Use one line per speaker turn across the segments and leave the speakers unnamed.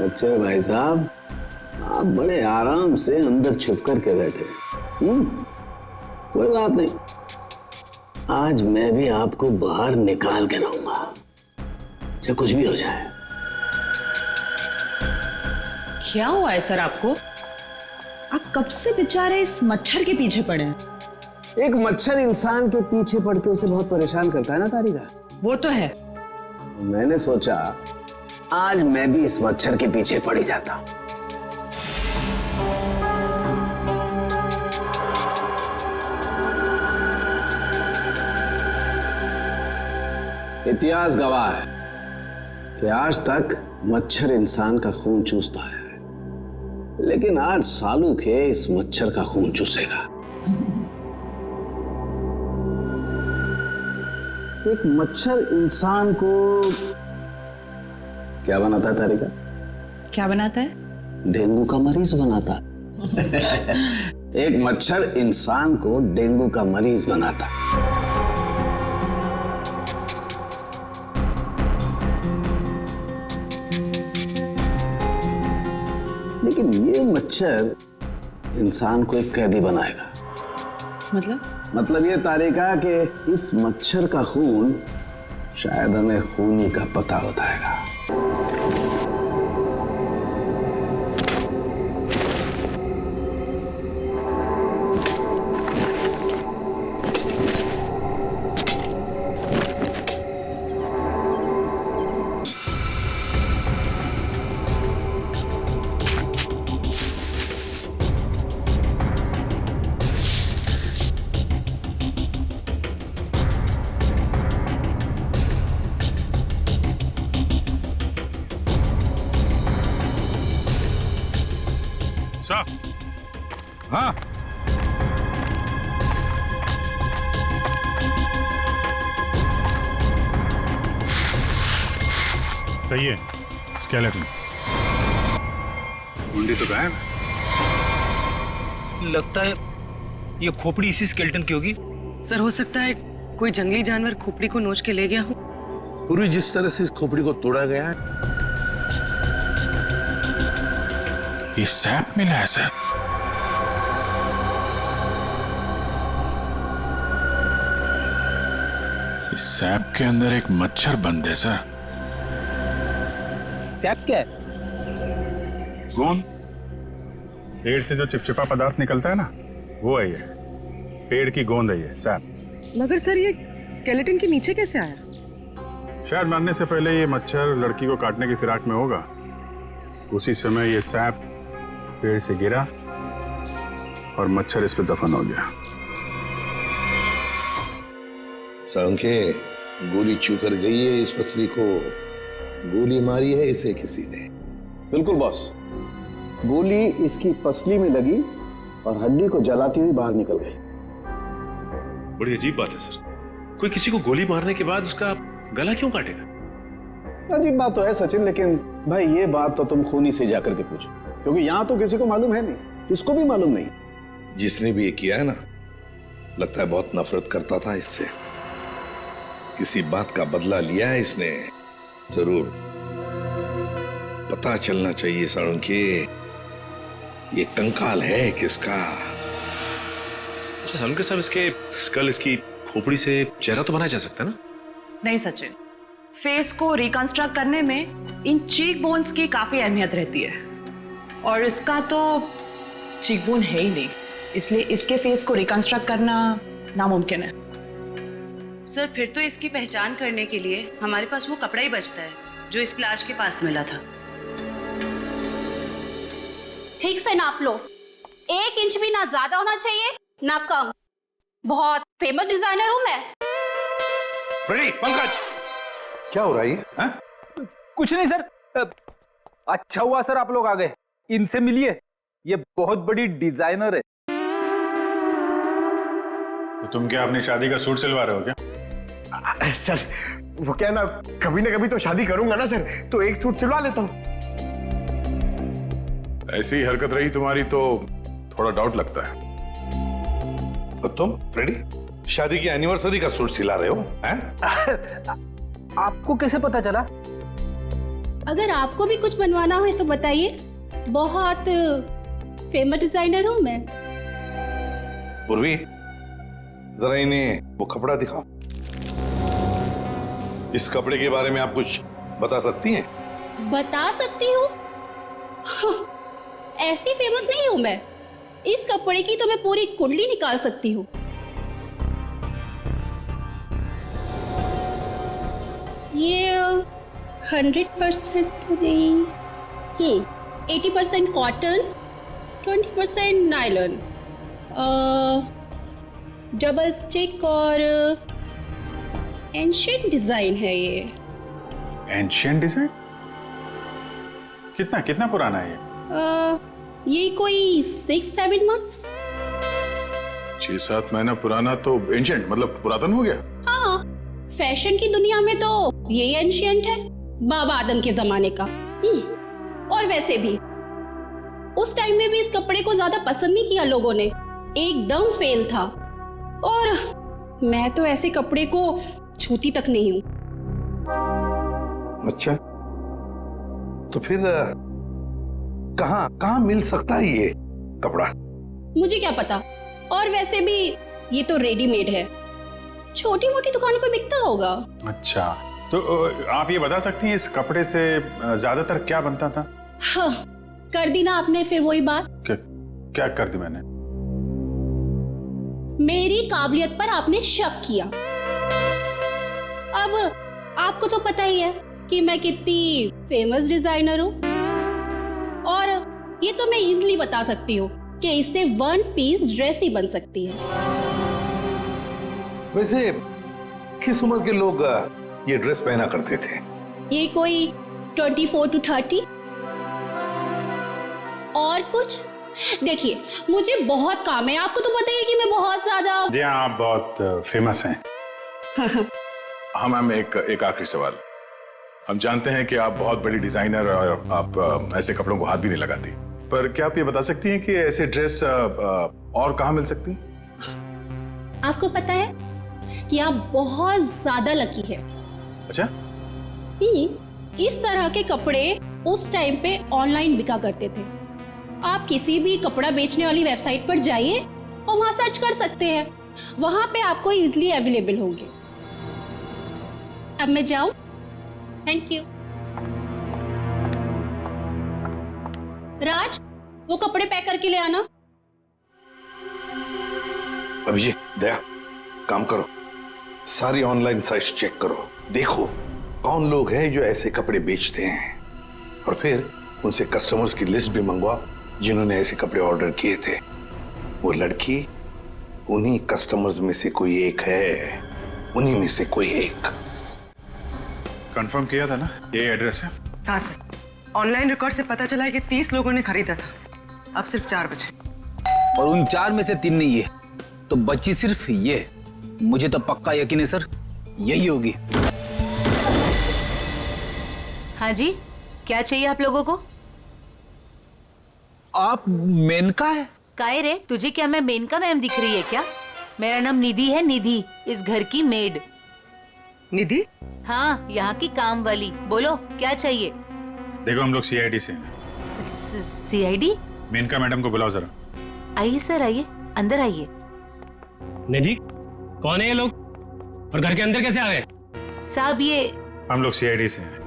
मच्छर भाई साहब, आप बड़े आराम से अंदर छुप कर के बैठे। कोई बात नहीं, आज मैं भी आपको बाहर निकाल के रहूंगा, चाहे कुछ भी हो जाए।
क्या हुआ है सर आपको? आप कब से बेचारे इस मच्छर के पीछे पड़े हैं?
एक मच्छर इंसान के पीछे पड़ के उसे बहुत परेशान करता है ना तारिका।
वो तो है।
मैंने सोचा आज मैं भी इस मच्छर के पीछे पड़ ही जाता हूं। इतिहास गवाह है कि आज तक मच्छर इंसान का खून चूसता है, लेकिन आज सालू के इस मच्छर का खून चूसेगा। एक मच्छर इंसान को क्या बनाता है तारिका?
क्या बनाता है?
डेंगू का मरीज बनाता है। एक मच्छर इंसान को डेंगू का मरीज बनाता है। लेकिन ये मच्छर इंसान को एक कैदी बनाएगा। मतलब ये तारिका कि इस मच्छर का खून शायद हमें खूनी का पता बताएगा।
साहब, हाँ सही है। स्केलेटन मुंडी तो गायब।
लगता है ये खोपड़ी इसी स्केलेटन की होगी।
सर हो सकता है कोई जंगली जानवर खोपड़ी को नोच के ले गया हो।
पूरी जिस तरह से इस खोपड़ी को तोड़ा गया है,
ये सैप मिला है सर। इस सैप के अंदर एक मच्छर बंद है सर।
सैप क्या है?
गोंद, पेड़ से जो चिपचिपा पदार्थ निकलता है ना, वो है ये। पेड़ की गोंद है ये सैप।
मगर सर ये स्केलेटन के नीचे कैसे आया?
शायद मरने से पहले ये मच्छर लड़की को काटने की फिराक में होगा। उसी समय ये सैप पेड़ से गिरा और मच्छर इस पे दफन हो गया।
साळुंखे, गोली चू कर गई है इस मछली को। गोली मारी है इसे किसी ने।
बिल्कुल बॉस, गोली इसकी पसली में लगी और हड्डी को जलाती हुई बाहर निकल गई।
बड़ी अजीब बात है सर, कोई किसी को गोली मारने के बाद उसका गला क्यों काटेगा?
अजीब बात तो है सचिन, लेकिन भाई ये बात तो तुम खूनी से जाकर के पूछो, क्योंकि यहां तो किसी को मालूम है नहीं, इसको भी मालूम नहीं।
जिसने भी ये किया है ना, लगता है बहुत नफरत करता था इससे। किसी बात का बदला लिया है इसने जरूर। पता चलना चाहिए साळुंखे, ये कंकाल है किसका।
अच्छा सालुंखे साहब, इसके स्कल, इसकी खोपड़ी से चेहरा तो बनाया जा सकता है ना?
नहीं सचिन, फेस को रिकंस्ट्रक्ट करने में इन चीक बोन्स की काफी अहमियत रहती है, और इसका तो चीक बोन है ही नहीं, इसलिए इसके फेस को रिकंस्ट्रक्ट करना नामुमकिन है।
सर फिर तो इसकी पहचान करने के लिए हमारे पास वो कपड़ा ही बचता है जो इस लाश के पास मिला था।
ठीक से नाप लो, 1 इंच भी ना ज्यादा होना चाहिए ना कम। बहुत फेमस डिजाइनर हूं मैं।
फ्रेडी, पंकज,
क्या हो रहा है ये?
कुछ नहीं सर। अच्छा हुआ सर आप लोग आ गए। इनसे मिलिए, ये बहुत बड़ी डिजाइनर है।
तो तुम क्या अपनी शादी का सूट सिलवा रहे हो क्या?
सर वो क्या ना कभी तो शादी करूंगा ना सर, तो एक सूट सिलवा लेता हूं।
ऐसी हरकत रही तुम्हारी तो थोड़ा डाउट लगता है।
और तुम फ्रेडी, शादी की एनिवर्सरी का सूट सिला रहे हो हैं?
आपको कैसे पता चला?
अगर आपको भी कुछ बनवाना हो तो बताइए, बहुत फेमस डिजाइनर हूँ मैं।
पूर्वी, जरा इन्हें वो कपड़ा दिखाओ। इस कपड़े के बारे में आप कुछ बता सकती हैं?
बता सकती हूँ? ऐसी फेमस नहीं हूँ मैं। इस कपड़े की तो मैं पूरी कुंडली निकाल सकती हूँ। ये 100% नहीं, 80% कॉटन, 20% नायलॉन, डबल स्टिक और एंशिएंट डिजाइन है ये।
Ancient design? कितना कितना पुराना है
ये कोई 6-7 मंथ्स।
6-7 महीना पुराना तो एंशिएंट मतलब पुरातन हो गया।
हाँ, फैशन की दुनिया में तो ये एंशिएंट है, बाबा आदम के जमाने का। और वैसे भी उस टाइम में भी इस कपड़े को ज्यादा पसंद नहीं किया लोगों ने, एकदम फेल था। और मैं तो ऐसे कपड़े को छूती तक नहीं हूँ।
अच्छा, तो फिर कहाँ मिल सकता है ये कपड़ा?
मुझे क्या पता, और वैसे भी ये तो रेडीमेड है, छोटी मोटी दुकानों पे बिकता होगा।
अच्छा, तो आप ये बता सकती हैं इस कपड़े से ज्यादातर क्या बनता था?
हाँ, कर दी ना आपने फिर वही बात।
क्या कर दी मैंने?
मेरी काबिलियत पर आपने शक किया। अब आपको तो पता ही है कि मैं कितनी फेमस डिजाइनर हूँ, और ये तो मैं इजीली बता सकती हूँ कि इससे 1 पीस ड्रेस ही बन सकती है।
वैसे किस उम्र के लोग ये ड्रेस पहना करते थे?
ये कोई 24 to 30। और कुछ देखिए, मुझे बहुत काम है, आपको तो पता ही है कि मैं बहुत ज्यादा।
जी हाँ, आप बहुत फेमस हैं।
हाँ मैम, एक आखिरी सवाल। हम जानते हैं कि आप बहुत बड़ी डिजाइनर और आप ऐसे कपड़ों को हाथ भी नहीं लगाती, पर क्या आप ये बता सकती हैं कि ऐसे ड्रेस और कहाँ मिल सकती हैं?
आपको पता है कि आप बहुत ज्यादा लकी है।
अच्छा?
इस तरह के कपड़े उस टाइम पे ऑनलाइन बिका करते थे। आप किसी भी कपड़ा बेचने वाली वेबसाइट पर जाइए और वहां सर्च कर सकते हैं, वहां पे आपको इजीली अवेलेबल होंगे। अब मैं जाऊं? Thank you. राज, वो कपड़े पैक करके ले आना।
अभिजीत, दया, काम करो, सारी ऑनलाइन साइट्स चेक करो, देखो कौन लोग हैं जो ऐसे कपड़े बेचते हैं, और फिर उनसे कस्टमर्स की लिस्ट भी मंगवाओ जिन्होंने ऐसे कपड़े ऑर्डर किए थे। वो लड़की उन्हीं कस्टमर्स में से कोई एक है, उन्हीं में से कोई एक।
कंफर्म किया था ना, ये एड्रेस है?
हाँ सर, ऑनलाइन रिकॉर्ड से पता चला है कि 30 लोगों ने खरीदा था। अब सिर्फ 4 बचे,
और उन 4 में से 3 नहीं है, तो बची सिर्फ ये। मुझे तो पक्का यकीन है सर, यही होगी।
हाँ जी, क्या चाहिए आप लोगों को?
आप मेनका है?
काहे रे, तुझे क्या मैं मेनका मैम दिख रही है क्या? मेरा नाम निधि है, निधि, इस घर की मेड।
निधि?
हाँ, यहाँ की काम वाली। बोलो क्या चाहिए?
देखो, हम लोग सीआईडी से हैं।
सीआईडी?
मेनका मैडम को बुलाओ जरा।
आइए सर, आइए, अंदर आइए।
निधि, कौन है ये लोग और घर के अंदर कैसे आ गए?
साहब, ये
हम लोग सीआईडी से हैं।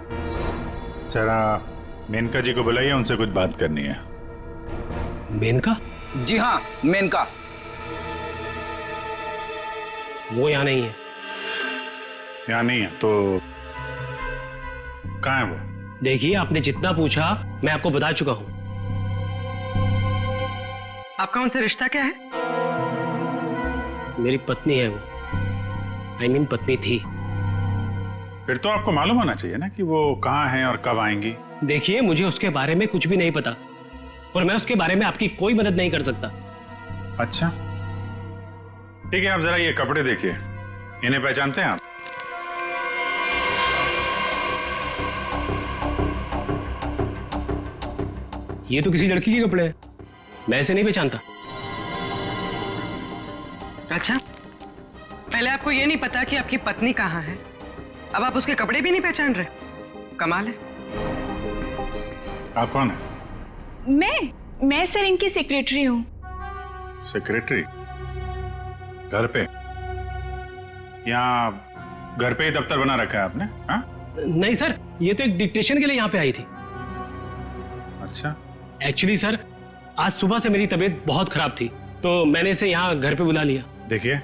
जरा मेनका जी को बुलाइए, उनसे कुछ बात करनी है।
मेनका?
जी हाँ, मेनका।
वो यहाँ नहीं है।
यहाँ नहीं है तो कहाँ है वो?
देखिए, आपने जितना पूछा मैं आपको बता चुका हूँ।
आपका उनसे रिश्ता क्या है?
मेरी पत्नी है वो, I mean पत्नी थी।
फिर तो आपको मालूम होना चाहिए ना कि वो कहाँ हैं और कब आएंगी।
देखिए, मुझे उसके बारे में कुछ भी नहीं पता, और मैं उसके बारे में आपकी कोई मदद नहीं कर सकता।
अच्छा, ठीक है, आप जरा ये कपड़े देखिए, इन्हें पहचानते हैं आप?
ये तो किसी लड़की के कपड़े हैं, मैं इसे नहीं पहचानता।
अच्छा, पहले आपको ये नहीं पता कि आपकी पत्नी कहाँ है, अब आप उसके कपड़े भी नहीं पहचान रहे? कमाल है।
आप कौन है?
मैं सर इनकी सेक्रेटरी हूँ।
सेक्रेटरी? घर पे? यहाँ घर पे ही दफ्तर बना रखा है आपने? हाँ?
नहीं सर, ये तो एक डिक्टेशन के लिए यहाँ पे आई थी।
अच्छा।
एक्चुअली सर, आज सुबह से मेरी तबीयत बहुत खराब थी, तो मैंने इसे यहाँ घर पे बुला लिया।
देखिए,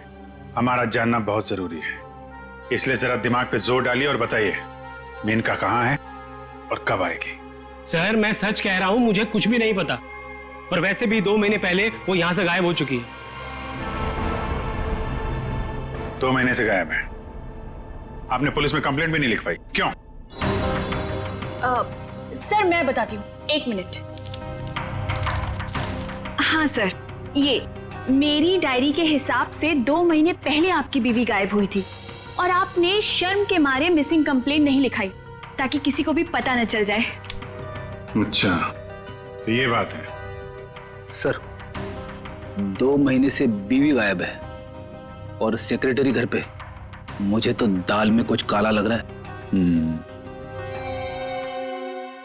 हमारा जानना बहुत जरूरी है, इसलिए जरा दिमाग पे जोर डालिए और बताइए मेनका कहाँ है और कब आएगी?
सर मैं सच कह रहा हूँ, मुझे कुछ भी नहीं पता। पर वैसे भी 2 महीने पहले वो यहाँ से गायब हो चुकी है।
2 महीने से गायब है? आपने पुलिस में कंप्लेंट भी नहीं लिखवाई, क्यों?
सर मैं बताती हूँ, 1 मिनट। हाँ सर, ये मेरी डायरी के हिसाब से 2 महीने पहले आपकी बीवी गायब हुई थी और आपने शर्म के मारे मिसिंग कंप्लेंट नहीं लिखाई ताकि किसी को भी पता न चल जाए।
अच्छा, तो ये बात है।
सर 2 महीने से बीवी गायब है और सेक्रेटरी घर पे। मुझे तो दाल में कुछ काला लग रहा है।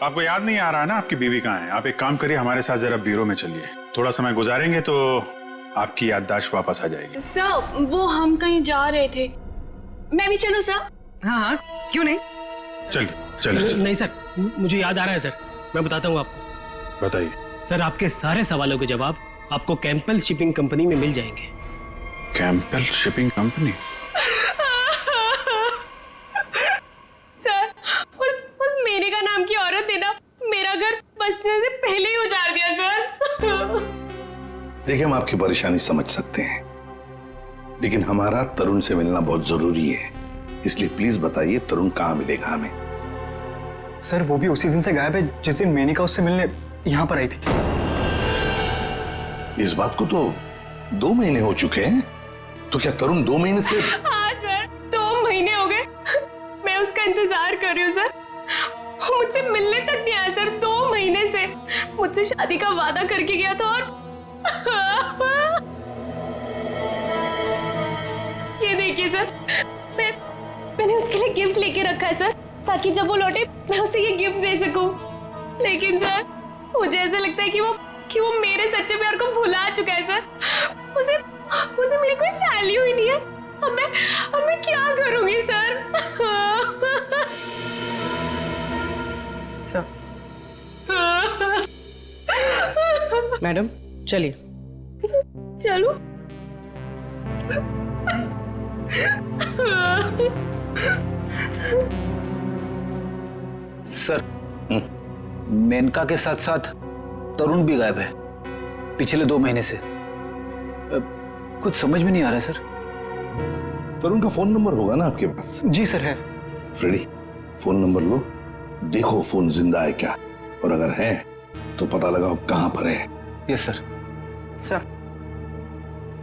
आपको याद नहीं आ रहा है ना आपकी बीवी कहाँ है? आप एक काम करिए, हमारे साथ जरा ब्यूरो में चलिए, थोड़ा समय गुजारेंगे तो आपकी याददाश्त वापस आ जाएगी।
सर वो हम कहीं जा रहे थे, मैं भी चलूं सर?
हाँ, क्यों नहीं?
चलिए चलिए।
नहीं सर, मुझे याद आ रहा है सर, मैं बताता हूँ आपको।
बताइए।
सर आपके सारे सवालों के जवाब आपको कैंपल शिपिंग कंपनी में मिल जाएंगे।
कैंपल शिपिंग कंपनी?
सर उस मेनका नाम की औरत ने ना मेरा घर बसने से पहले ही उजाड़ दिया सर।
देखिए, हम आपकी परेशानी समझ सकते हैं, लेकिन हमारा तरुण से मिलना बहुत जरूरी है, इसलिए प्लीज बताइए तरुण कहाँ मिलेगा हमें?
सर वो भी उसी दिन से गायब है जिस दिन मेनिका उससे मिलने यहाँ पर आई थी।
इस बात को तो 2 महीने हो चुके हैं, तो क्या तरुण 2 महीने से?
हाँ सर, 2 महीने हो गए, मैं उसका इंतजार कर रही हूँ सर। वो मुझसे मिलने तक नहीं आया सर, 2 महीने से। मुझसे शादी का वादा करके गया था और ये देखिए सर, मैंने उसके लिए गिफ्ट लेके रखा है सर, ताकि जब वो लौटे मैं उसे ये गिफ्ट दे सकूं। लेकिन सर मुझे ऐसा लगता है कि वो मेरे सच्चे प्यार को भुला चुका है सर। उसे मेरी कोई वैल्यू ही नहीं है। अब मैं क्या करूंगी सर?
सर मैडम चलिए।
चलो।
सर मेनका के साथ साथ तरुण भी गायब है पिछले 2 महीने से। कुछ समझ में नहीं आ रहा है सर।
तरुण का फोन नंबर होगा ना आपके पास?
जी सर है।
फ्रेडी, फोन नंबर लो, देखो फोन जिंदा है क्या, और अगर है तो पता लगाओ कहां पर है।
Yes sir.
सर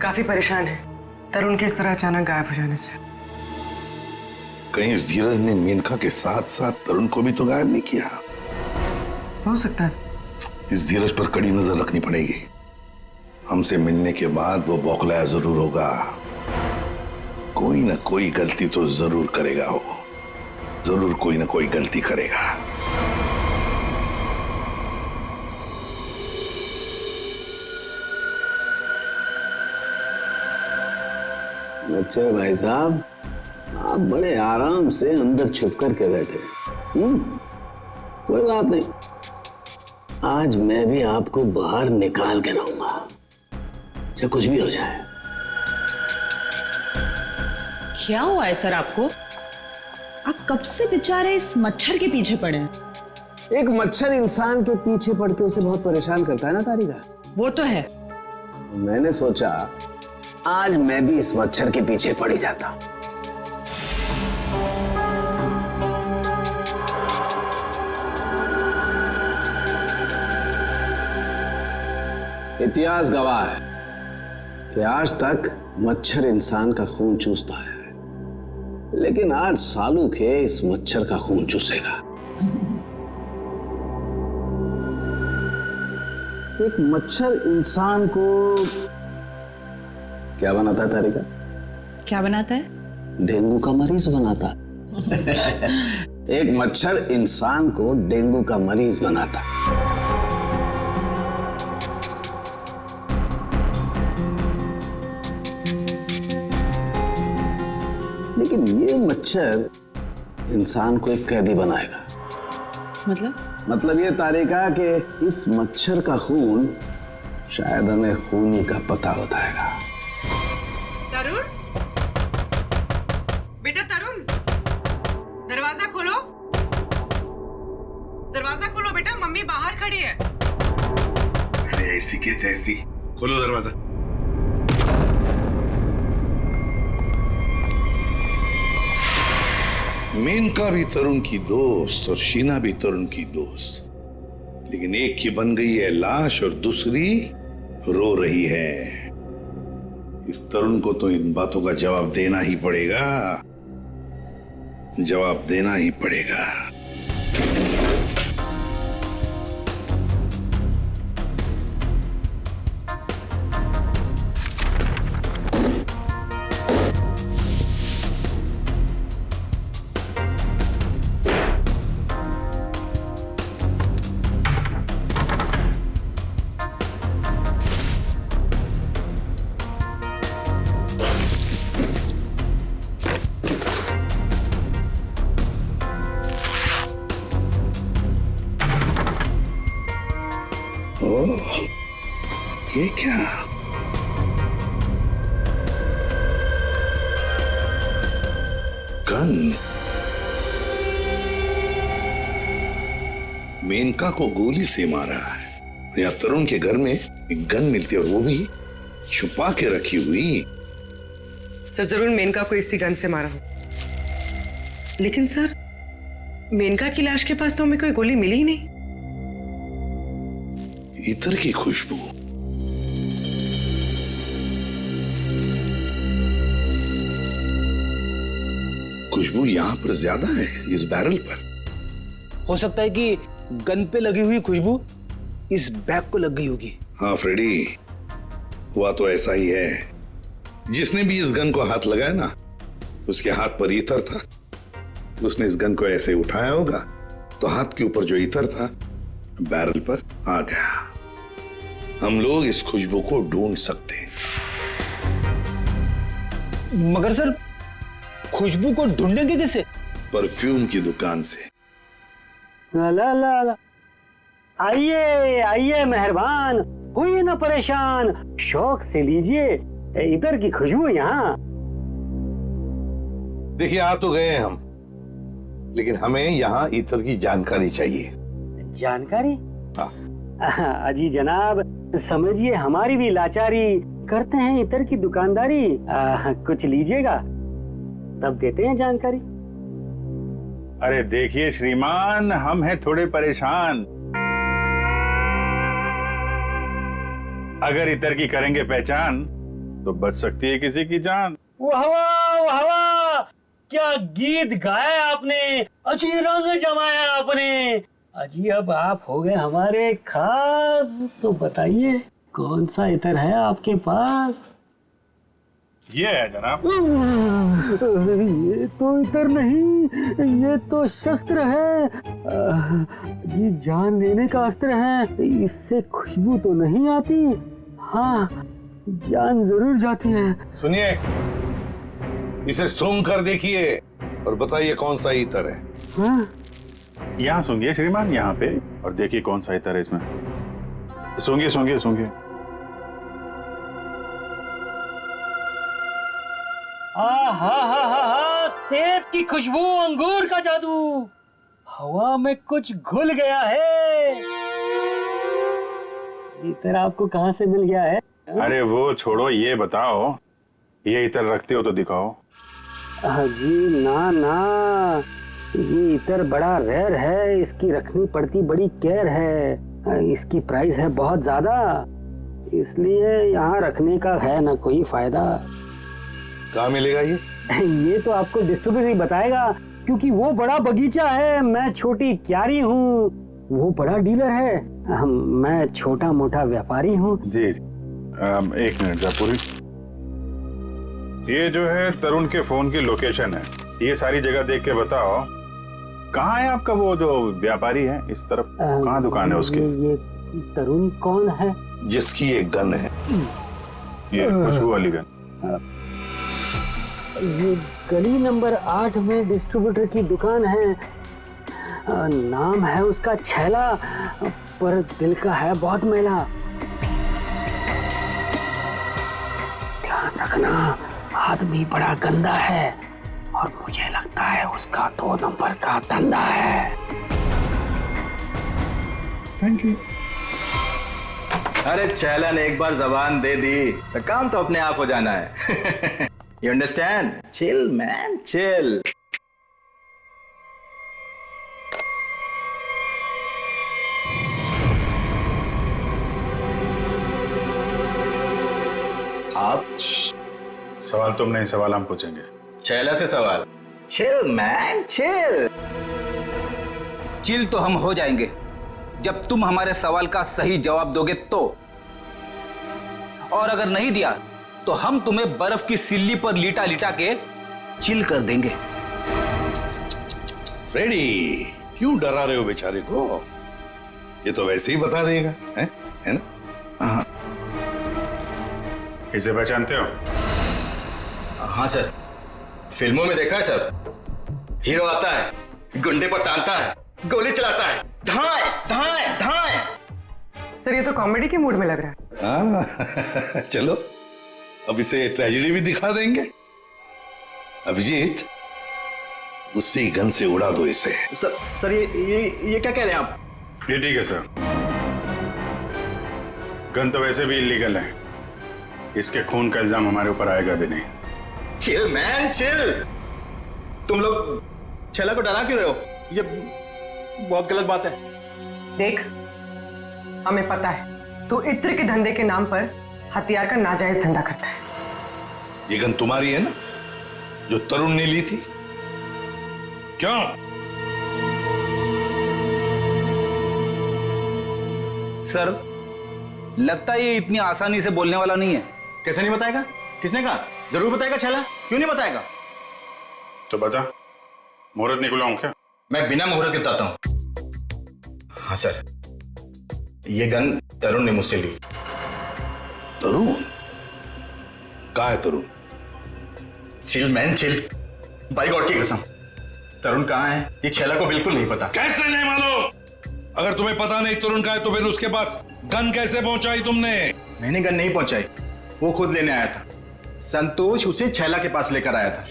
काफी परेशान है तरुण के इस तरह अचानक गायब हो जाने से।
कहीं इस धीरज ने मेनका के साथ साथ तरुण को भी तो गायब नहीं किया?
हो सकता है।
इस धीरज पर कड़ी नजर रखनी पड़ेगी। हमसे मिलने के बाद वो बौखलाया जरूर होगा, कोई ना कोई गलती तो जरूर करेगा, वो जरूर कोई ना कोई गलती करेगा।
अच्छा भाई साहब, आप बड़े आराम से अंदर छुप कर के बैठे। कोई बात नहीं, आज मैं भी आपको बाहर निकाल के रहूंगा, चाहे कुछ भी हो जाए।
क्या हुआ है सर आपको? आप कब से बेचारे इस मच्छर के पीछे पड़े हैं?
एक मच्छर इंसान के पीछे पड़ के उसे बहुत परेशान करता है ना तारिका।
वो तो है।
मैंने सोचा आज मैं भी इस मच्छर के पीछे पड़ ही जाता। इतिहास गवाह है कि आज तक मच्छर इंसान का खून चूसता है, लेकिन आज सालू के इस मच्छर का खून चूसेगा। एक मच्छर इंसान को क्या बनाता है तारिका?
क्या बनाता है?
डेंगू का मरीज बनाता है। एक मच्छर इंसान को डेंगू का मरीज बनाता। लेकिन ये मच्छर इंसान को एक कैदी बनाएगा। मतलब ये तारिका कि इस मच्छर का खून शायद हमें खूनी का पता बताएगा।
तरुण, बेटा तरुण, दरवाजा खोलो। दरवाजा खोलो बेटा, मम्मी बाहर खड़ी है।
अरे ऐसी के तैसी, खोलो दरवाजा। मेनका भी तरुण की दोस्त और शीना भी तरुण की दोस्त, लेकिन एक की बन गई है लाश और दूसरी रो रही है। इस तरुण को तो इन बातों का जवाब देना ही पड़ेगा, जवाब देना ही पड़ेगा। ओह, ये क्या? गन। मेनका को गोली से मारा है। या तरुण के घर में एक गन मिलती है और वो भी छुपा के रखी हुई।
सर जरूर मेनका को इसी गन से मारा हो, लेकिन सर मेनका की लाश के पास तो हमें कोई गोली मिली ही नहीं।
इत्र की खुशबू। खुशबू यहाँ पर ज्यादा है, इस बैरल पर।
हो सकता है कि गन पे लगी हुई खुशबू इस बैग को लग गई होगी।
हाँ फ्रेडी, हुआ तो ऐसा ही है। जिसने भी इस गन को हाथ लगाया ना, उसके हाथ पर इत्र था। उसने इस गन को ऐसे उठाया होगा तो हाथ के ऊपर जो इत्र था बैरल पर आ गया। हम लोग इस खुशबू को ढूंढ सकते हैं।
मगर सर, खुशबू को ढूंढेंगे कैसे?
परफ्यूम की दुकान से।
ला ला ला ला। आइए आइए मेहरबान, हुई ना परेशान, शौक से लीजिए इधर की खुशबू यहाँ।
देखिए आ तो गए हम, लेकिन हमें यहाँ इत्र की जानकारी चाहिए।
जानकारी?
हाँ।
अजी जनाब, समझिए हमारी भी लाचारी, करते हैं इत्र की दुकानदारी। कुछ लीजिएगा तब देते हैं जानकारी।
अरे देखिए श्रीमान, हम हैं थोड़े परेशान। अगर इतर की करेंगे पहचान तो बच सकती है किसी की जान।
वाह वाह वाह, क्या गीत गाया आपने, अजी रंग जमाया आपने। अजी अब आप हो गए हमारे खास, तो बताइए कौन सा इत्र है आपके पास?
ये है जनाब।
ये तो इत्र नहीं, ये तो शस्त्र है। जी जान लेने का अस्त्र है। इससे खुशबू तो नहीं आती, हाँ जान जरूर जाती है।
सुनिए, इसे सूंघ कर देखिए और बताइए कौन सा इत्र है।
हाँ?
यहाँ सूंघिए श्रीमान, यहाँ पे, और देखिए कौन सा इत्र है इसमें। सूंघिए सूंघिए सूंघिए।
सेब की खुशबू, अंगूर का जादू, हवा में कुछ घुल गया है। इत्र आपको कहाँ से मिल गया है?
अरे वो छोड़ो, ये बताओ ये इत्र रखते हो तो दिखाओ।
जी ना ना, ये इत्र बड़ा रेयर है, इसकी रखनी पड़ती बड़ी केयर है। इसकी प्राइस है बहुत ज्यादा, इसलिए यहाँ रखने का है ना कोई फायदा।
कहाँ मिलेगा ये?
ये तो आपको डिस्ट्रीब्यूटर ही बताएगा, क्योंकि वो बड़ा बगीचा है, मैं छोटी क्यारी हूँ, वो बड़ा डीलर है, मैं छोटा मोटा व्यापारी हूँ।
जी एक मिनट जयपुरी, ये जो है तरुण के फोन की लोकेशन है, ये सारी जगह देख के बताओ कहाँ है आपका वो जो व्यापारी है इस तरफ? कहाँ दुकान है उसकी?
ये तरुण कौन है?
जिसकी एक गन है।
ये खुशबू वाली गन।
ये गली नंबर 8 में डिस्ट्रीब्यूटर की दुकान है। नाम है उसका छैला, पर दिल का है बहुत मैला। ध्यान रखना, आदमी बड़ा गंदा है और मुझे लगता है उसका 2 नंबर का धंधा है।
Thank you.
अरे छैला ने एक बार जबान दे दी तो काम तो अपने आप हो जाना है। You understand? Chill man, chill. आप
सवाल तुम नहीं, सवाल हम पूछेंगे।
छैला से सवाल। Chill man, chill.
चिल तो हम हो जाएंगे जब तुम हमारे सवाल का सही जवाब दोगे तो, और अगर नहीं दिया तो हम तुम्हें बर्फ की सिल्ली पर लिटा लिटा के चिल कर देंगे।
फ्रेडी, क्यों डरा रहे हो बेचारे को? ये तो वैसे ही बता देगा, है ना? हाँ।
इसे पहचानते हो?
हाँ सर, फिल्मों में देखा है सर। हीरो आता है, गुंडे पर तानता है, गोली चलाता है, धाए धाए धाए।
सर ये तो कॉमेडी के मूड में लग रहा है।
चलो अब इसे ट्रेजेडी भी दिखा देंगे। अभिजीत, उसी गन से उड़ा दो इसे।
सर ये क्या कह रहे हैं आप?
ये ठीक है सर, गन तो वैसे भी इलीगल है, इसके खून का इल्जाम हमारे ऊपर आएगा भी नहीं।
Chill man, chill. तुम लोग छैला को डरा क्यों रहे हो? ये बहुत गलत बात है।
देख, हमें पता है तू इत्र के धंधे के नाम पर हथियार का नाजायज धंधा करता है।
ये गन तुम्हारी है ना, जो तरुण ने ली थी? क्यों?
सर, लगता है ये इतनी आसानी से बोलने वाला नहीं है।
कैसे नहीं बताएगा? किसने कहा? जरूर बताएगा छैला, क्यों नहीं बताएगा?
तो बता, मुहूर्त निकलाऊं क्या?
मैं बिना मुहूर्त के बताता हूं। हाँ सर, ये गन तरुण ने मुझसे ली।
तरुण? कहाँ है Tarun?
Chill man, chill. By God की कसम, तरुण कहाँ है ये छैला को बिल्कुल नहीं पता।
कैसे नहीं मालूम? अगर तुम्हें पता नहीं तरुण कहाँ है तो फिर उसके पास गन कैसे पहुंचाई तुमने?
मैंने गन नहीं पहुंचाई, वो खुद लेने आया था। संतोष उसे छैला के पास लेकर आया था।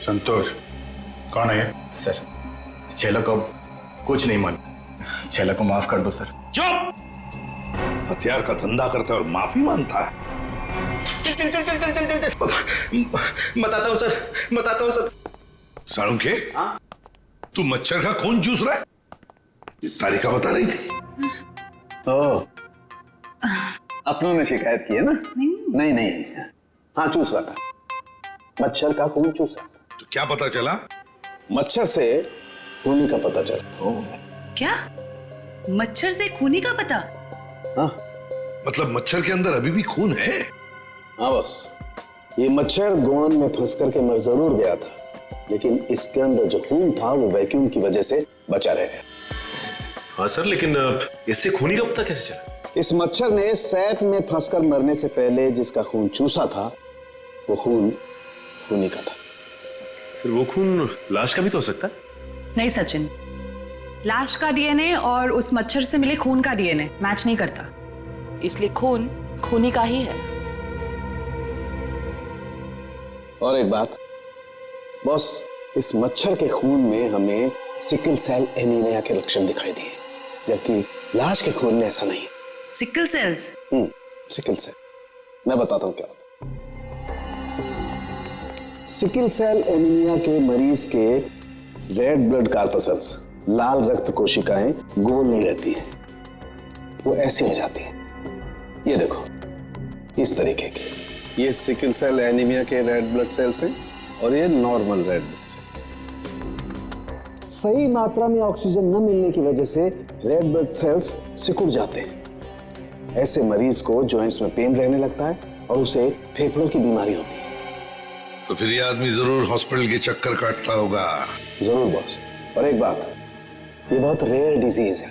संतोष कौन है ये?
सर, छैला को कुछ नहीं मालूम। छैला को माफ कर दो सर।
चुप! हथियार का धंधा करता है और माफी मांगता है।
चल चल चल चल चल चल चल चल। बताता हूँ सर, बताता हूँ सर।
साळुंखे, तू मच्छर का खून चूस रहा है? ये तारिका बता रही थी।
ओह, अपनों ने शिकायत की है ना? नहीं, हाँ चूस रहा था, मच्छर का खून चूस रहा था।
तो क्या पता चला?
मच्छर से खूनी का पता चला।
क्या? मच्छर से खूनी का पता?
हाँ,
मतलब मच्छर के अंदर अभी भी खून है?
हाँ बस, ये मच्छर गोंद में फंस करके मर जरूर गया था, लेकिन इसके अंदर जो खून था वो वैक्यूम की वजह से बचा रह गया।
हाँ सर, लेकिन इससे खूनी का पता कैसे चला?
इस मच्छर ने सैप में फंसकर मरने से पहले जिसका खून चूसा था वो खून खूनी का था।
फिर वो खून लाश का भी तो हो सकता है?
नहीं सचिन, लाश का डीएनए और उस मच्छर से मिले खून का डीएनए मैच नहीं करता, इसलिए खून खूनी का ही है।
और एक बात बॉस, इस मच्छर के खून में हमें सिकल सेल एनीमिया के लक्षण दिखाई दिए, जबकि लाश के खून में ऐसा नहीं है।
Sickle sales?
सिकल सेल, मैं बताता हूं क्या होता है। सिकल सेल एनीमिया के मरीज के रेड ब्लड कार्पसल्स, लाल रक्त कोशिकाएं गोल नहीं रहती हैं, वो ऐसी हो जाती हैं। ये देखो, इस तरीके के। ये सिकल सेल एनीमिया के रेड ब्लड सेल्स हैं और ये नॉर्मल रेड ब्लड सेल्स। सही मात्रा में ऑक्सीजन न मिलने की वजह से रेड ब्लड सेल्स सिकुड़ जाते हैं। ऐसे मरीज को जॉइंट्स में पेन रहने लगता है और उसे फेफड़ों की बीमारी होती है।
तो फिर ये आदमी जरूर हॉस्पिटल के चक्कर काटता होगा।
जरूर बॉस, और एक बात, ये बहुत रेयर डिजीज है,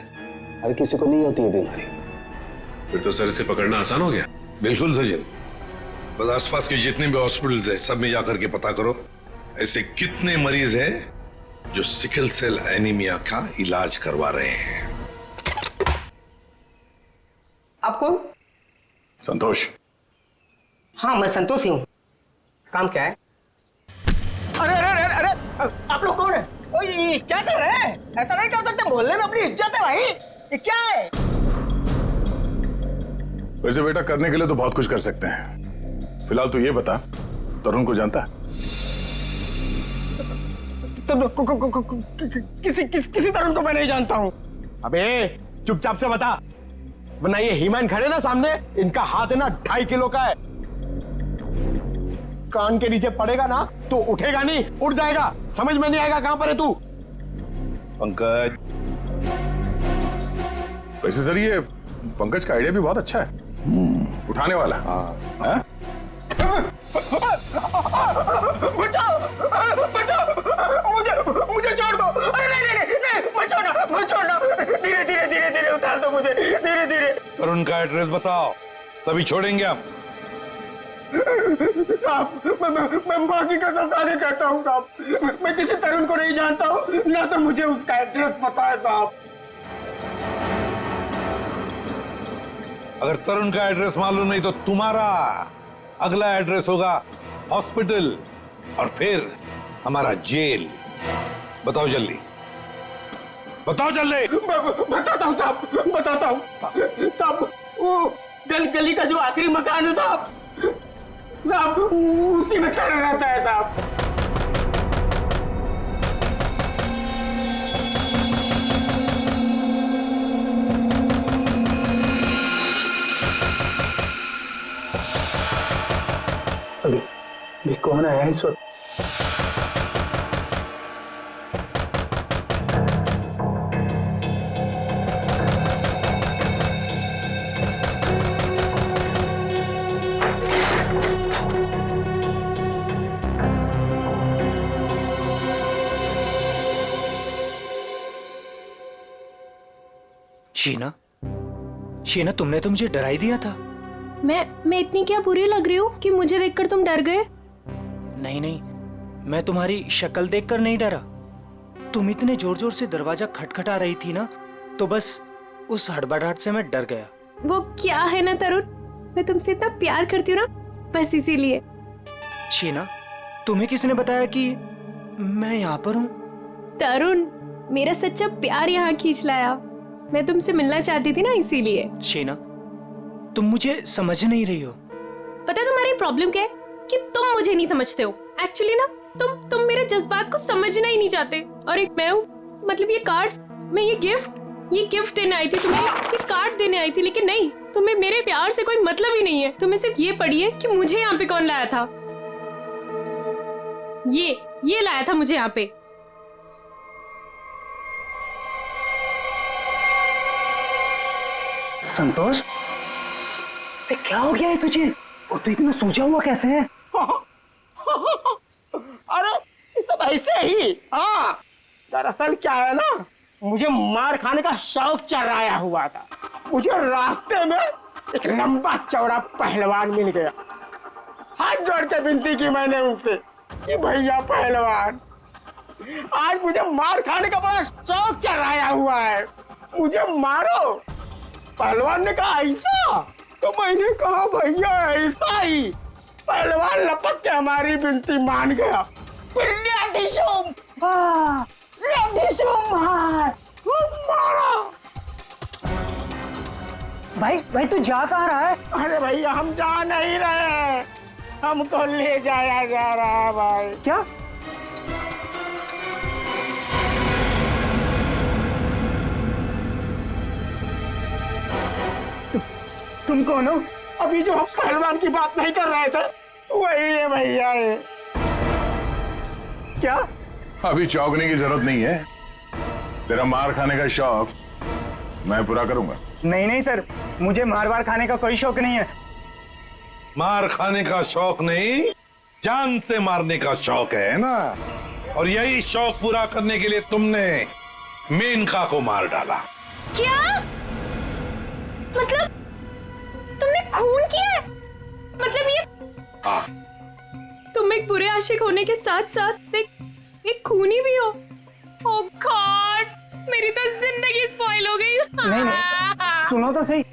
हर किसी को नहीं होती है बीमारी।
फिर तो सर इसे पकड़ना आसान हो गया।
बिल्कुल सचिन, बस आसपास के जितने भी हॉस्पिटल्स हैं सब में जाकर के पता करो ऐसे कितने मरीज हैं जो सिकल सेल एनीमिया का इलाज करवा रहे हैं।
आप कौन?
संतोष।
हाँ मैं संतोष ही हूँ। काम क्या है? अरे अरे अरे अरे आप लोग कौन है? ओ ये क्या कर रहे हैं? ऐसा नहीं कर सकते, मोहल्ले में अपनी इज्जत है भाई। ये क्या है?
वैसे बेटा करने के लिए तो बहुत कुछ कर सकते हैं। फिलहाल तो ये बता, तरुण को जानता है?
किसी तरुण को मैं नहीं जानता हूँ। अबे चुपचाप से बता, वरना ये हीमैन खड़े ना सामने, इनका हाथ है ना 2.5 किलो का है। कान के नीचे पड़ेगा ना तो उठेगा नहीं, उठ जाएगा। समझ में नहीं आएगा कहां पर है तू।
पंकज।
वैसे सर ये पंकज का आइडिया भी बहुत अच्छा है, उठाने वाला। हाँ।
बचाओ बचाओ, मुझे छोड़ दो। अरे नहीं मत छोड़ना, धीरे धीरे धीरे धीरे उतार दो मुझे, धीरे धीरे।
तरुण का एड्रेस बताओ, तभी छोड़ेंगे हम।
साहब मैं माँ की कसम खाने कहता हूँ साहब, मैं किसी तरुण को नहीं जानता हूँ, ना तो मुझे उसका एड्रेस पता है साहब।
अगर तरुण का एड्रेस मालूम नहीं तो तुम्हारा अगला एड्रेस होगा हॉस्पिटल और फिर हमारा जेल। बताओ जल्दी, बताओ जल्दी।
बताता हूँ साहब, बताता हूँ साहब। वो गली का जो आखिरी मकान है साहब, उसी में चल रहता है साहब।
अभी कौन आया इस वक्त?
शीना, तुमने तो मुझे डरा ही दिया था।
मैं इतनी क्या बुरी लग रही हूँ कि मुझे देखकर तुम डर गए?
नहीं, मैं तुम्हारी शक्ल देखकर नहीं डरा। तुम इतने जोर जोर से दरवाजा खटखटा रही थी ना, तो बस उस हड़बड़ाहट से मैं डर गया।
वो क्या है ना तरुण, मैं तुमसे इतना प्यार करती हूँ ना, बस इसीलिए।
शीना, तुम्हें किसने बताया कि मैं यहाँ पर हूँ?
तरुण, मेरा सच्चा प्यार यहाँ खींच लाया। मैं तुमसे मिलना चाहती थी ना, इसीलिए।
शीना, तुम मुझे समझ नहीं रही हो।
पता है तुम्हारी प्रॉब्लम क्या है? कि तुम मुझे नहीं समझते हो। एक्चुअली ना तुम मेरे जज्बात को समझना ही नहीं चाहते। और एक मैं हूँ, मतलब ये कार्ड्स, मैं ये गिफ्ट देने आई थी तुम्हें, ये कार्ड देने आई थी, लेकिन नहीं, तुम्हें मेरे प्यार से कोई मतलब ही नहीं है। तुम्हें सिर्फ ये पड़ी है कि मुझे यहाँ पे कौन लाया था। ये लाया था मुझे यहाँ पे।
संतोष, क्या हो गया है तुझे? और तू इतना सूझा हुआ कैसे है?
अरे ये सब ऐसे ही। हाँ, दरअसल क्या है ना, मुझे मार खाने का शौक चढ़ाया हुआ था। मुझे रास्ते में एक लंबा चौड़ा पहलवान मिल गया। हाथ जोड़ के विनती की मैंने उनसे कि भैया पहलवान, आज मुझे मार खाने का बड़ा शौक चढ़ाया हुआ है, मुझे मारो। पहलवान ने कहा ऐसा? तो मैंने कहा भैया ऐसा ही। पहलवान लपक के हमारी विनती मान गया। मारा।
भाई तू जा कहाँ रहा है?
अरे भैया हम जा नहीं रहे, हमको ले जाया जा रहा है भाई।
क्या?
तुम कौन हो? अभी जो हम पहलवान की बात नहीं कर रहे थे वही है भैया। ये क्या?
अभी चौंकने की जरूरत नहीं है, तेरा मार खाने का शौक मैं पूरा करूंगा।
नहीं सर, मुझे मार खाने का कोई शौक नहीं है।
मार खाने का शौक नहीं, जान से मारने का शौक है ना? और यही शौक पूरा करने के लिए तुमने मेनका को मार डाला।
क्या? मतलब तुमने खून किया है? मतलब ये
हाँ।
तुम एक बुरे आशिक होने के साथ साथ एक खूनी भी हो। ओह गॉड, मेरी तो जिंदगी स्पॉइल हो गई।
नहीं, सुनो तो सही।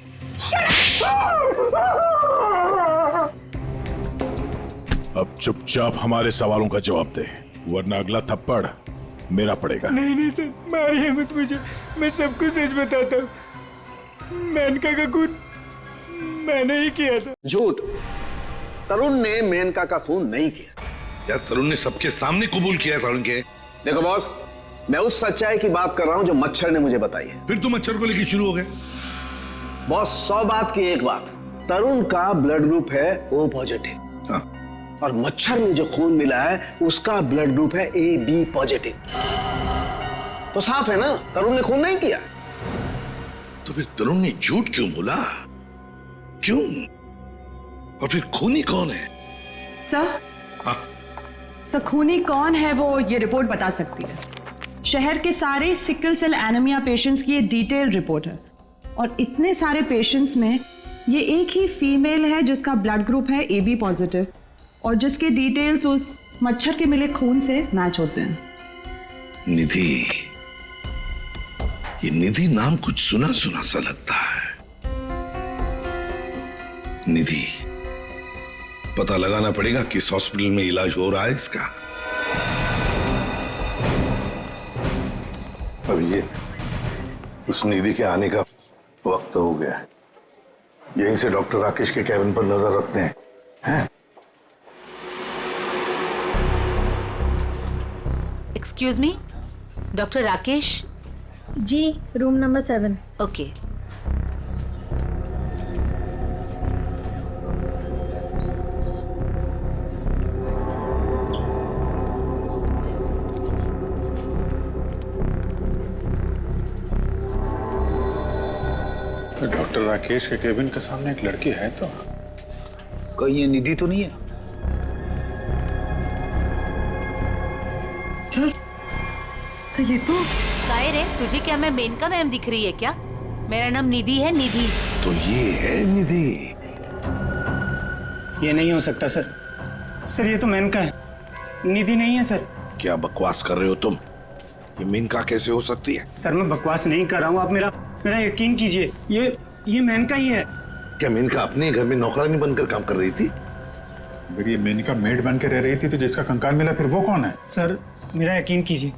अब चुपचाप हमारे सवालों का जवाब दे, वरना अगला थप्पड़ मेरा पड़ेगा।
नहीं सर, मारिए मत मुझे, मैं सबको सच बताता हूँ। मेनका का खून मैंने ही किया था।
झूठ। तरुण ने मेनका का खून नहीं किया।
यार तरुण ने सबके सामने कबूल किया तरुण के।
देखो बॉस, मैं उस सच्चाई की बात कर रहा हूं जो मच्छर ने मुझे बताई है।
फिर तुम मच्छर को लेकर शुरू हो गए।
बॉस 100 बात की एक बात, तरुण का ब्लड ग्रुप है O पॉजिटिव। और मच्छर में जो खून मिला है उसका ब्लड ग्रुप है AB पॉजिटिव। तो साफ है ना, तरुण ने खून नहीं किया।
तो फिर तरुण ने झूठ क्यों बोला? क्यों? और फिर खूनी कौन है?
सर खूनी कौन है वो ये रिपोर्ट बता सकती है। शहर के सारे सिकल सेल एनीमिया पेशेंट्स की ये डिटेल रिपोर्ट है, और इतने सारे पेशेंट्स में ये एक ही फीमेल है जिसका ब्लड ग्रुप है AB पॉजिटिव, और जिसके डिटेल्स उस मच्छर के मिले खून से मैच होते हैं।
निधि, ये निधि नाम कुछ सुना सुना सा लगता है। निधि, पता लगाना पड़ेगा किस हॉस्पिटल में इलाज हो रहा है इसका। अब ये उस निधि के आने का वक्त हो गया है। यहीं से डॉक्टर राकेश के कैबिन पर नजर रखते हैं।
Excuse me, doctor Rakesh
ji, room number 7।
Okay.
Doctor Rakesh के केबिन के सामने एक लड़की है, तो
कहीं ये निधि तो नहीं है?
तो ये तो काय रे, तुझे क्या मैं मेनका मैम दिख रही है क्या? मेरा नाम निधि है, निधि।
तो ये है निधि।
ये नहीं हो सकता सर। सर ये तो मेनका है, निधि नहीं है सर।
क्या बकवास कर रहे हो तुम? ये मेनका कैसे हो सकती है?
सर मैं बकवास नहीं कर रहा हूँ, आप मेरा यकीन कीजिए। ये मेनका ही है।
क्या मेनका अपने घर में नौकरानी बनकर काम कर रही थी?
अगर ये मेनका मेड बन के रह रही थी तो जिसका कंकाल मिला फिर वो कौन है?
सर मेरा यकीन कीजिए,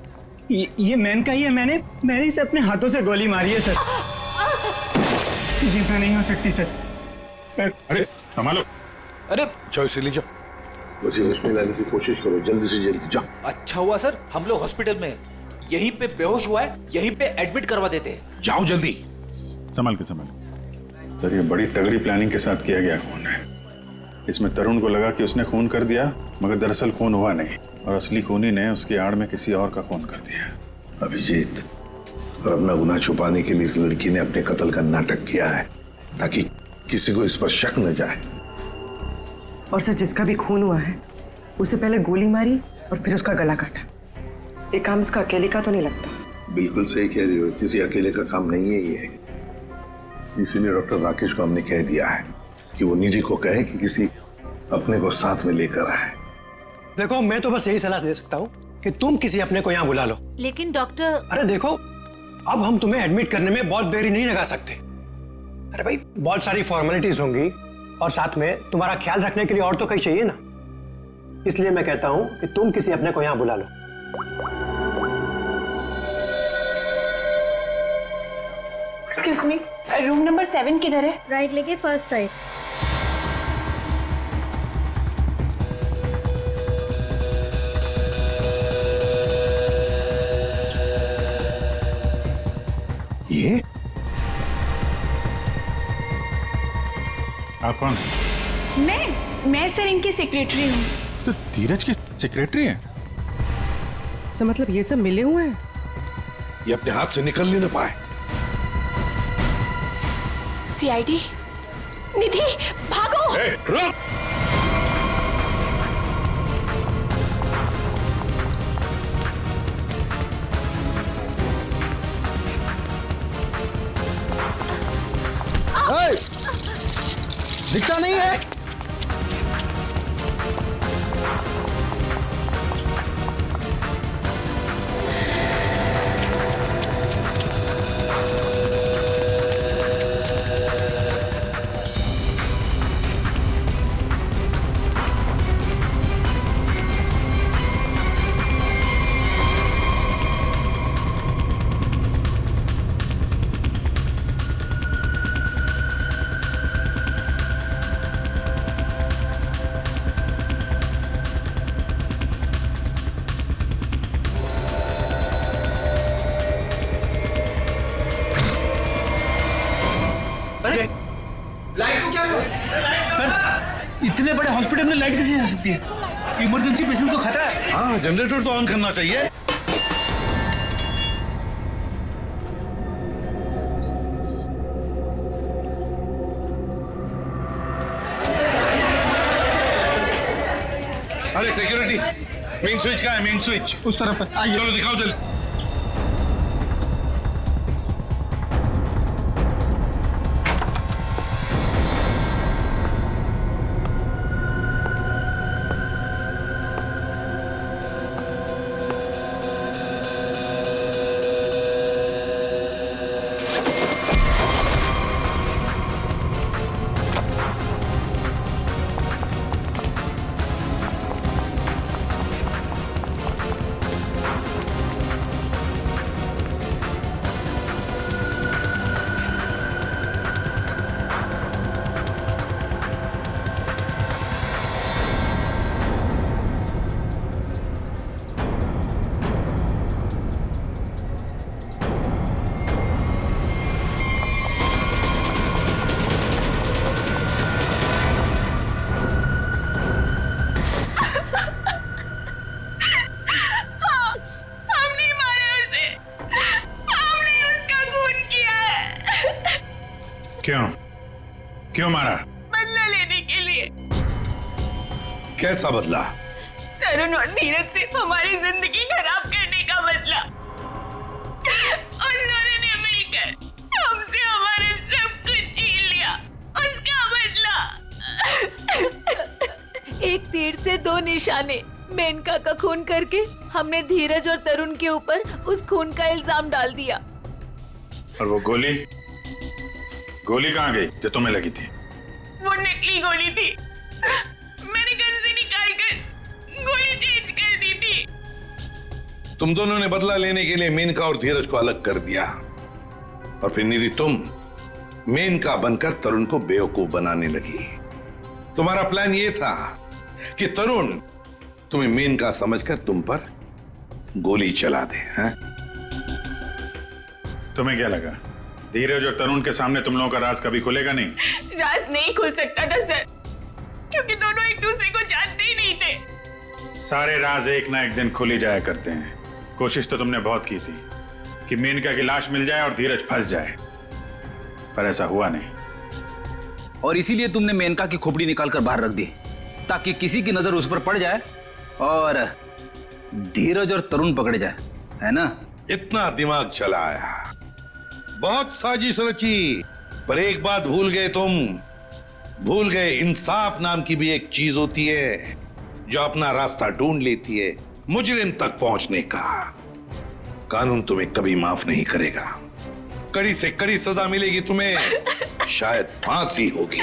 ये मेनका ही है। मैंने इसे अपने हाथों से गोली मारी है सर। जितना नहीं हो सकती सर।
अरे संभालो।
अरे
जाओ इसे ले जाओ। मुझे इसमें लाने की कोशिश करो, जल्दी से जल्दी जाओ।
अच्छा हुआ सर हम लोग हॉस्पिटल में यहीं पे बेहोश हुआ है, यहीं पे एडमिट करवा देते हैं।
जाओ जल्दी।
संभाल के संभाल। सर ये बड़ी तगड़ी प्लानिंग के साथ किया गया खून है। इसमें तरुण को लगा कि उसने खून कर दिया, मगर दरअसल खून हुआ नहीं, और असली खूनी ने उसकी आड़ में किसी और का खून कर दिया।
अभिजीत, और अपना गुनाह छुपाने के लिए इस लड़की ने अपने कत्ल का नाटक किया है ताकि किसी को इस पर शक न जाए।
और सर जिसका भी खून हुआ है उसे पहले गोली मारी और फिर उसका गला काटा। ये काम इसका अकेले का तो नहीं लगता।
बिल्कुल सही कह रही हो, किसी अकेले का काम नहीं है ये। इसीलिए डॉक्टर राकेश को हमने कह दिया है कि वो निधि को कहे कि किसी अपने को साथ में लेकर आए।
देखो मैं तो बस यही सलाह दे सकता हूँ कि तुम किसी अपने को यहाँ बुला लो।
लेकिन डॉक्टर,
अरे देखो, अब हम तुम्हें एडमिट करने में बहुत देरी नहीं लगा सकते। अरे भाई बहुत सारी फॉर्मेलिटीज होंगी, और साथ में तुम्हारा ख्याल रखने के लिए और तो कहीं चाहिए ना। इसलिए मैं कहता हूँ कि तुम किसी अपने को यहाँ बुला लो।
एक्सक्यूज मी, रूम नंबर 7 किधर है?
राइट लेके फर्स्ट राइट।
ये
आप कौन है?
मैं सर इनकी सेक्रेटरी हूँ।
तो धीरज की सेक्रेटरी है?
सर मतलब ये सब मिले हुए हैं?
ये अपने हाथ से निकल नहीं पाए।
CID, निधि भागो।
रुक।
पता नहीं है? लाइट को क्या हुआ? सर, इतने बड़े हॉस्पिटल में लाइट कैसे जा सकती है? इमरजेंसी पेशेंट को खतरा है।
हाँ, जनरेटर तो ऑन करना चाहिए। अरे सिक्योरिटी, मेन स्विच कहाँ है? मेन स्विच
उस तरफ है। आइए।
चलो दिखाओ जल्दी।
क्यों? क्यों मारा?
बदला लेने के लिए।
कैसा बदला?
तरुण और धीरज से हमारी जिंदगी खराब करने का बदला। और उन्होंने मिलकर हमसे हमारे सब कुछ छीन लिया, उसका बदला।
एक तीर से दो निशाने। मेनका का खून करके हमने धीरज और तरुण के ऊपर उस खून का इल्जाम डाल दिया।
और वो गोली कहाँ गई जो तुम्हें लगी थी?
वो नकली गोली थी। मैंने गन से निकाल कर गोली चेंज कर दी थी।
तुम दोनों ने बदला लेने के लिए मेनका और धीरज को अलग कर दिया, और फिर निधि तुम मेनका बनकर तरुण को बेवकूफ बनाने लगी। तुम्हारा प्लान ये था कि तरुण तुम्हें मेनका समझकर तुम पर गोली चला दे। हैं?
तुम्हें क्या लगा धीरज और तरुण के सामने तुम लोगों का राज कभी खुलेगा नहीं?
राज नहीं खुल सकता था सर, क्योंकि दोनों एक दूसरे को जानते ही नहीं थे।
सारे राज एक ना एक दिन खुल ही जाया करते हैं। कोशिश तो तुमने बहुत की थी कि मेनका की लाश मिल जाए और धीरज फंस जाए, पर ऐसा हुआ नहीं।
और इसीलिए तुमने मेनका की खोपड़ी निकाल कर बाहर रख दी, ताकि किसी की नजर उस पर पड़ जाए और धीरज और तरुण पकड़े जाए, है ना?
इतना दिमाग चलाया, बहुत साजिश रची, पर एक बात भूल गए तुम। भूल गए इंसाफ नाम की भी एक चीज होती है जो अपना रास्ता ढूंढ लेती है मुजरिम तक पहुंचने का। कानून तुम्हें कभी माफ नहीं करेगा। कड़ी से कड़ी सजा मिलेगी तुम्हें, शायद फांसी होगी।